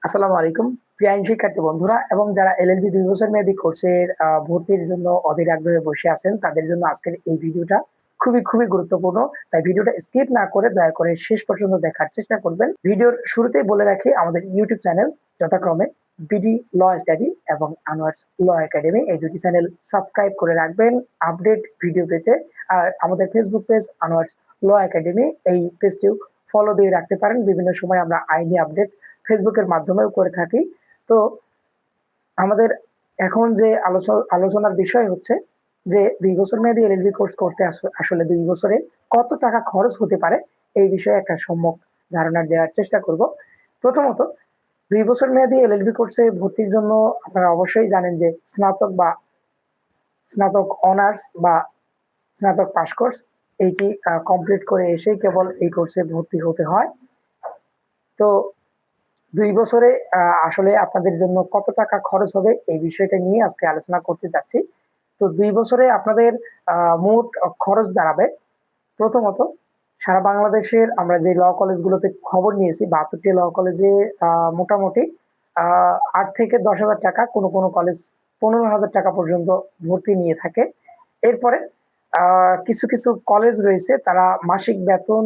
আসসালামু আলাইকুম প্রিয় আইন শিক্ষার্থী বন্ধুরা এবং যারা এলএলবি ২ বছর মেয়াদী কোর্সের ভর্তির জন্য অধীর আগ্রহে বসে আছেন তাদের জন্য আজকের এই ভিডিওটা খুবই গুরুত্বপূর্ণ। তাই ভিডিওটা স্কিপ না করে দয়া করে শেষ পর্যন্ত দেখার চেষ্টা করবেন। ভিডিওর শুরুতেই বলে রাখি আমাদের ইউটিউব চ্যানেল যথাক্রমে বিডি ল স্টাডি এবং আনোয়ার্স ল একাডেমি এই দুটি চ্যানেল সাবস্ক্রাইব করে রাখবেন আপডেট ভিডিও পেতে। আর আমাদের ফেসবুক পেজ আনোয়ার্স ল একাডেমি এই পেজটিও ফলো দিয়ে রাখতে পারেন। বিভিন্ন সময় আমরা আইনি আপডেট ফেসবুকের মাধ্যমেও করে থাকি। তো আমাদের এখন যে আলোচনার বিষয় হচ্ছে যে ২ বছর মেয়াদী এলএলবি কোর্স করতে আসলে ২ বছরে কত টাকা খরচ হতে পারে এই বিষয়ে একটা সম্যক ধারণা দেওয়ার চেষ্টা করব। প্রথমত ২ বছর মেয়াদী এলএলবি কোর্সে ভর্তির জন্য আপনারা অবশ্যই জানেন যে স্নাতক অনার্স বা স্নাতক পাস কোর্স এইটি কমপ্লিট করে এসেই কেবল এই কোর্সে ভর্তি হতে হয়। তো ২ বছরে আসলে আপনাদের জন্য কত টাকা খরচ হবে এই বিষয়টা নিয়ে আজকে আলোচনা করতে যাচ্ছি। তো ২ বছরে আপনাদের মোট খরচ দাঁড়াবে প্রথমত সারা বাংলাদেশের আমরা যে ল কলেজগুলোতে খবর নিয়েছি ৭২ টি ল কলেজে মোটামুটি আ ৮ থেকে ১০,০০০ টাকা কোনো কলেজ ১৫,০০০ টাকা পর্যন্ত ভর্তি নিয়ে থাকে। এরপরে আ কিছু কলেজ রয়েছে তারা মাসিক বেতন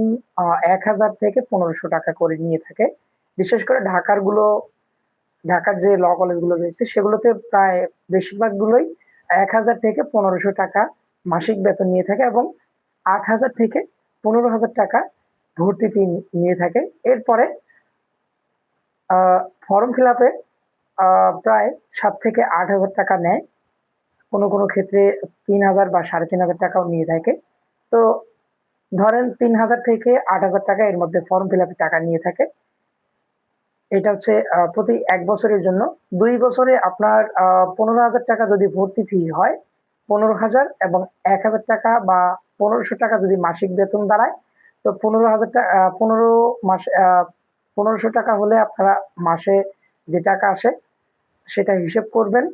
১,০০০ থেকে ১৫০০ টাকা করে নিয়ে থাকে। বিশেষ করে ঢাকার যে ল কলেজগুলো রয়েছে সেগুলোতে প্রায় বেশিরভাগগুলোই ১,০০০ থেকে ১৫০০ টাকা মাসিক বেতন নিয়ে থাকে এবং ৮,০০০ থেকে ১৫,০০০ টাকা ভর্তি ফি নিয়ে থাকে। এরপরে আ ফর্ম ফিল আপে প্রায় ৭ থেকে ৮,০০০ টাকা নেয়। কোনো ক্ষেত্রে ৩,০০০ বা ৩,৫০০ টাকাও নিয়ে থাকে। তো ধরেন ৩,০০০ থেকে ৮,০০০ টাকা এর মধ্যে ফর্ম ফিল আপে টাকা নিয়ে থাকে। এটা হচ্ছে প্রতি ১ বছরের জন্য। ২ বছরে আপনার ১৫,০০০ টাকা যদি ভর্তি ফি হয়, ১৫,০০০ এবং ১,০০০ টাকা বা ১৫০০ টাকা যদি মাসিক বেতন দাঁড়ায়, তো ১৫,০০০ ১৫ মাসে ১৫০০ টাকা হলে আপনারা মাসে যে টাকা আসে সেটা হিসেব করবেন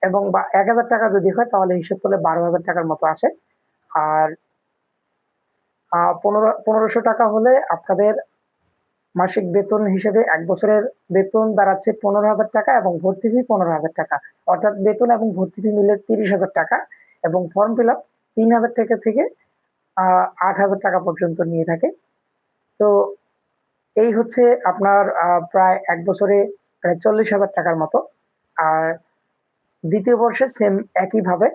এবং বা ১,০০০ টাকা যদি হয় তাহলে হিসেব করলে ১২,০০০ টাকার মতো আসে। আর ১৫০০ টাকা হলে আপনাদের মাসিক বেতন হিসেবে ১ বছরের বেতন দাঁড়াচ্ছে ১৫,০০০ টাকা এবং ভর্তি ফি ১৫,০০০ টাকা। অর্থাৎ বেতন এবং ভর্তি ফি মিলে ৩০,০০০ টাকা এবং ফর্ম ফিল আপ ৩,০০০ টাকা থেকে আ ৮,০০০ টাকা পর্যন্ত নিয়ে থাকে। তো এই হচ্ছে আপনার প্রায় ১ বছরে প্রায় ৪০,০০০ টাকার মতো। আর ২য় বর্ষে সেম একইভাবে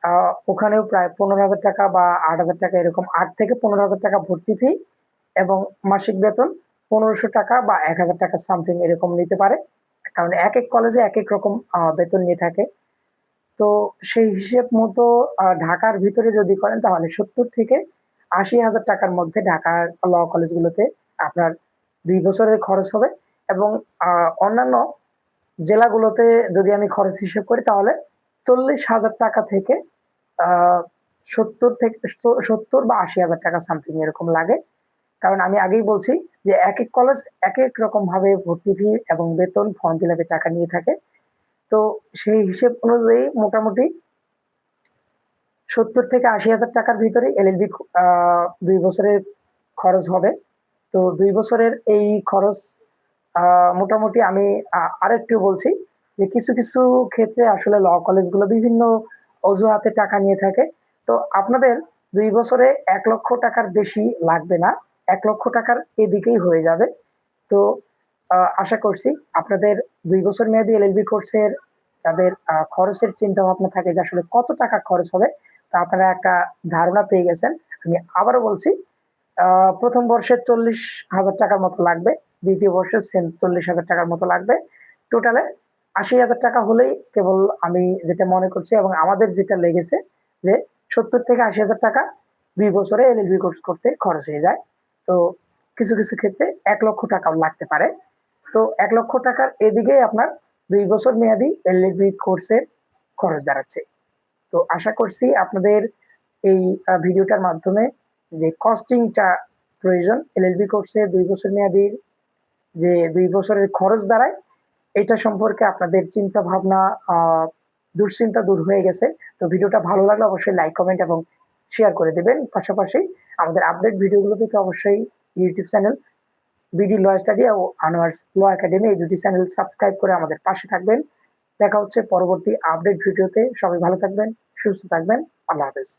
আ ওখানেও প্রায় ১৫,০০০ টাকা বা ৮,০০০ টাকা এরকম ৮ থেকে ১৫,০০০ টাকা ভর্তি ফি এবং মাসিক বেতন ১৫০০ টাকা বা ১,০০০ টাকা সামথিং এরকম নিতে পারে। কারণ একেক কলেজে একেক রকম বেতন নিয়ে থাকে। তো সেই হিসেব মতো ঢাকার ভিতরে যদি করেন তাহলে ৭০ থেকে ৮০,০০০ টাকার মধ্যে ঢাকার ল কলেজগুলোতে আপনার ২ বছরের খরচ হবে এবং আ অন্যান্য জেলাগুলোতে যদি আমি খরচ হিসেব করি তাহলে ৪০,০০০ টাকা থেকে আ ৭০ বা ৮০,০০০ টাকা সামথিং এরকম লাগে। কারণ আমি আগেই বলছি যে একেক কলেজ একেক রকম ভাবে ভর্তি ফি এবং বেতন ফর্ম ফিল আপে টাকা নিয়ে থাকে। তো সেই হিসেব অনুযায়ী মোটামুটি ৭০ থেকে ৮০,০০০ টাকার ভিতরে এলএলবি ২ বছরের খরচ হবে। তো ২ বছরের এই খরচ আ মোটামুটি আমি আরেকটু বলছি যে কিছু ক্ষেত্রে আসলে ল কলেজগুলো বিভিন্ন অজুহাতে টাকা নিয়ে থাকে। তো আপনাদের ২ বছরে ৳১,০০,০০০ টাকার বেশি লাগবে না। ৳১,০০,০০০ টাকার এদিকেই হয়ে যাবে। তো আশা করছি আপনাদের ২ বছর মেয়াদী এলএলবি কোর্সের যাদের খরচের চিন্তাভাবনা থাকে যে আসলে কত টাকা খরচ হবে তা আপনারা একটা ধারণা পেয়ে গেছেন। আমি আবারও বলছি আ ১ম বর্ষে ৳৪০,০০০ টাকার মতো লাগবে। ২য় বর্ষে সেম ৳৪০,০০০ টাকার মতো লাগবে। টোটালে ৳৮০,০০০ টাকা হলেই কেবল আমি যেটা মনে করছি এবং আমাদের যেটা লেগেছে যে ৭০ থেকে ৳৮০,০০০ টাকা ২ বছরে এলএলবি কোর্স করতে খরচ হয়ে যায়। তো কিছু ক্ষেত্রে ৳১,০০,০০০ টাকাও লাগতে পারে। তো ৳১,০০,০০০ টাকার এদিকেই আপনার ২ বছর মেয়াদী এলএলবি কোর্সের খরচ দাঁড়াচ্ছে। তো আশা করছি আপনাদের এই ভিডিওটার মাধ্যমে যে কস্টিংটা প্রয়োজন এলএলবি কোর্সে ২ বছর মেয়াদীর যে ২ বছরের খরচ দাঁড়ায়, এটা সম্পর্কে আপনাদের চিন্তা ভাবনা আ দুশ্চিন্তা দূর হয়ে গেছে। তো ভিডিওটা ভালো লাগলে অবশ্যই লাইক, কমেন্ট এবং শেয়ার করে দিবেন। পাশাপাশি আমাদের আপডেট ভিডিওগুলো পেতে অবশ্যই ইউটিউব চ্যানেল বিডি ল স্টাডি ও আনোয়ার্স ল একাডেমি, এই দুটি চ্যানেল সাবস্ক্রাইব করে আমাদের পাশে থাকবেন। দেখা হচ্ছে পরবর্তী আপডেট ভিডিওতে। সবাই ভালো থাকবেন, সুস্থ থাকবেন। আল্লাহ হাফেজ।